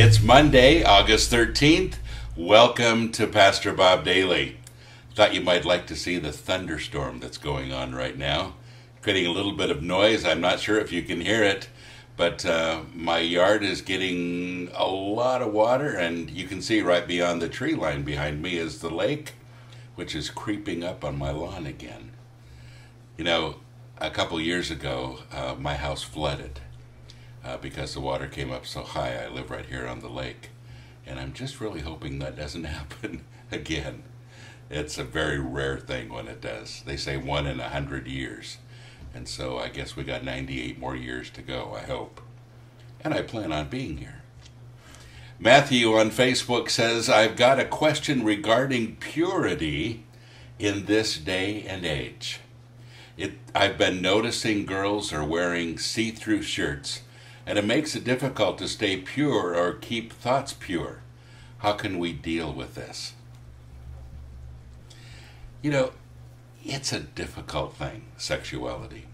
It's Monday, August 13th. Welcome to Pastor Bob Daily. Thought you might like to see the thunderstorm that's going on right now. Creating a little bit of noise. I'm not sure if you can hear it, but my yard is getting a lot of water, and you can see right beyond the tree line behind me is the lake, which is creeping up on my lawn again. You know, a couple years ago, my house flooded. Because the water came up so high. I live right here on the lake, and I'm just really hoping that doesn't happen again. It's a very rare thing when it does. They say 1 in 100 years, and so I guess we got 98 more years to go, I hope. And I plan on being here. Matthew on Facebook says, I've got a question regarding purity in this day and age. I've been noticing girls are wearing see-through shirts, and it makes it difficult to stay pure or keep thoughts pure. How can we deal with this? You know, it's a difficult thing, sexuality.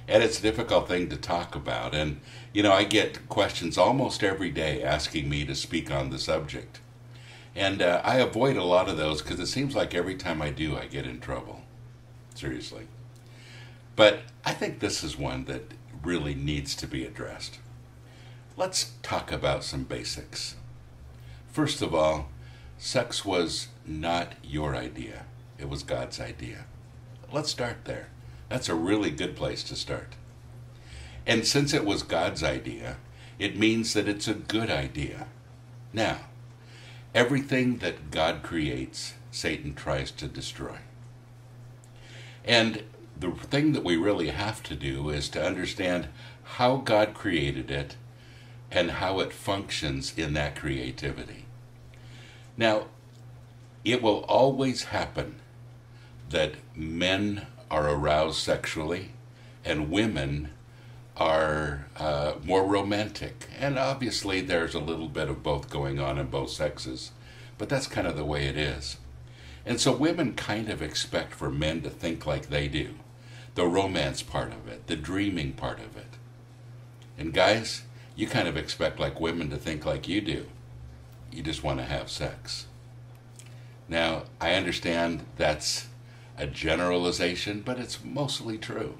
And it's a difficult thing to talk about. And, you know, I get questions almost every day asking me to speak on the subject. And I avoid a lot of those because it seems like every time I do, I get in trouble. Seriously. But I think this is one that really needs to be addressed. Let's talk about some basics. First of all, sex was not your idea. It was God's idea. Let's start there. That's a really good place to start. And since it was God's idea, it means that it's a good idea. Now, everything that God creates, Satan tries to destroy. And the thing that we really have to do is to understand how God created it and how it functions in that creativity. Now, it will always happen that men are aroused sexually and women are more romantic. And obviously there's a little bit of both going on in both sexes, but that's kind of the way it is. And so women kind of expect for men to think like they do. The romance part of it, the dreaming part of it. And guys, you kind of expect like women to think like you do. You just want to have sex. Now, I understand that's a generalization, but it's mostly true.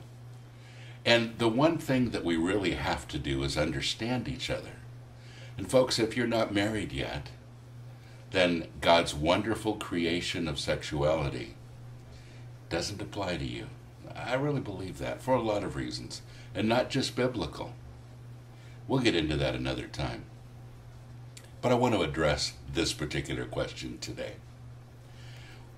And the one thing that we really have to do is understand each other. And folks, if you're not married yet, then God's wonderful creation of sexuality doesn't apply to you. I really believe that for a lot of reasons, and not just biblical. We'll get into that another time. But I want to address this particular question today.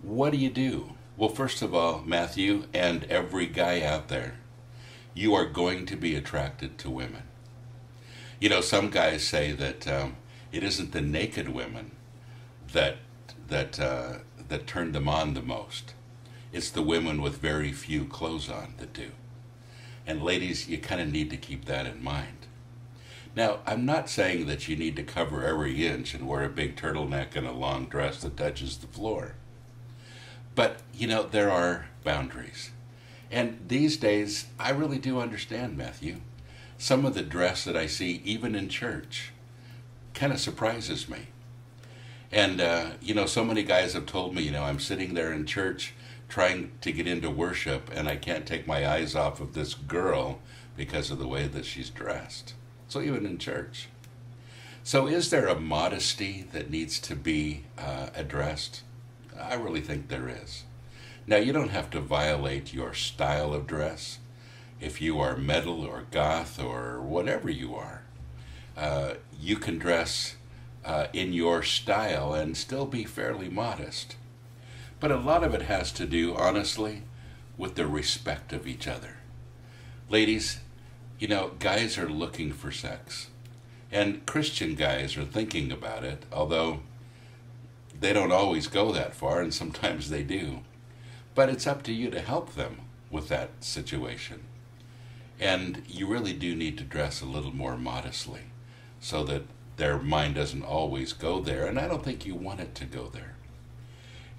What do you do? Well, first of all, Matthew and every guy out there, you are going to be attracted to women. You know, some guys say that it isn't the naked women that turn them on the most. It's the women with very few clothes on that do. And ladies, you kind of need to keep that in mind. Now, I'm not saying that you need to cover every inch and wear a big turtleneck and a long dress that touches the floor. But, you know, there are boundaries. And these days, I really do understand, Matthew. Some of the dress that I see, even in church, kind of surprises me. And, you know, so many guys have told me, you know, I'm sitting there in church trying to get into worship, and I can't take my eyes off of this girl because of the way that she's dressed. So even in church. So is there a modesty that needs to be addressed? I really think there is. Now, you don't have to violate your style of dress. If you are metal or goth or whatever you are, you can dress in your style and still be fairly modest. But a lot of it has to do, honestly, with the respect of each other. Ladies, you know, guys are looking for sex. And Christian guys are thinking about it, although they don't always go that far, and sometimes they do. But it's up to you to help them with that situation. And you really do need to dress a little more modestly so that their mind doesn't always go there, and I don't think you want it to go there.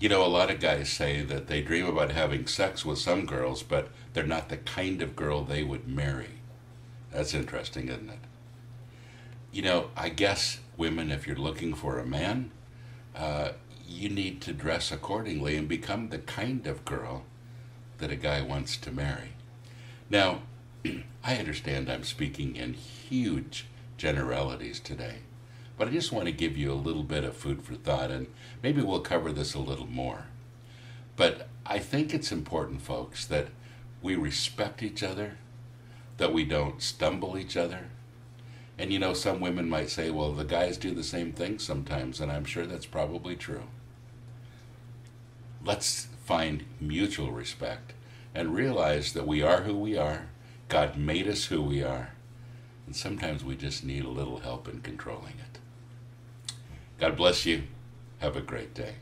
You know, a lot of guys say that they dream about having sex with some girls, but they're not the kind of girl they would marry. That's interesting, isn't it? I guess women, if you're looking for a man, you need to dress accordingly and become the kind of girl that a guy wants to marry. Now, I understand I'm speaking in huge generalities today, but I just want to give you a little bit of food for thought, and maybe we'll cover this a little more. But I think it's important, folks, that we respect each other, that we don't stumble each other. And some women might say, well, the guys do the same thing sometimes, and I'm sure that's probably true. Let's find mutual respect and realize that we are who we are. God made us who we are. And sometimes we just need a little help in controlling it. God bless you. Have a great day.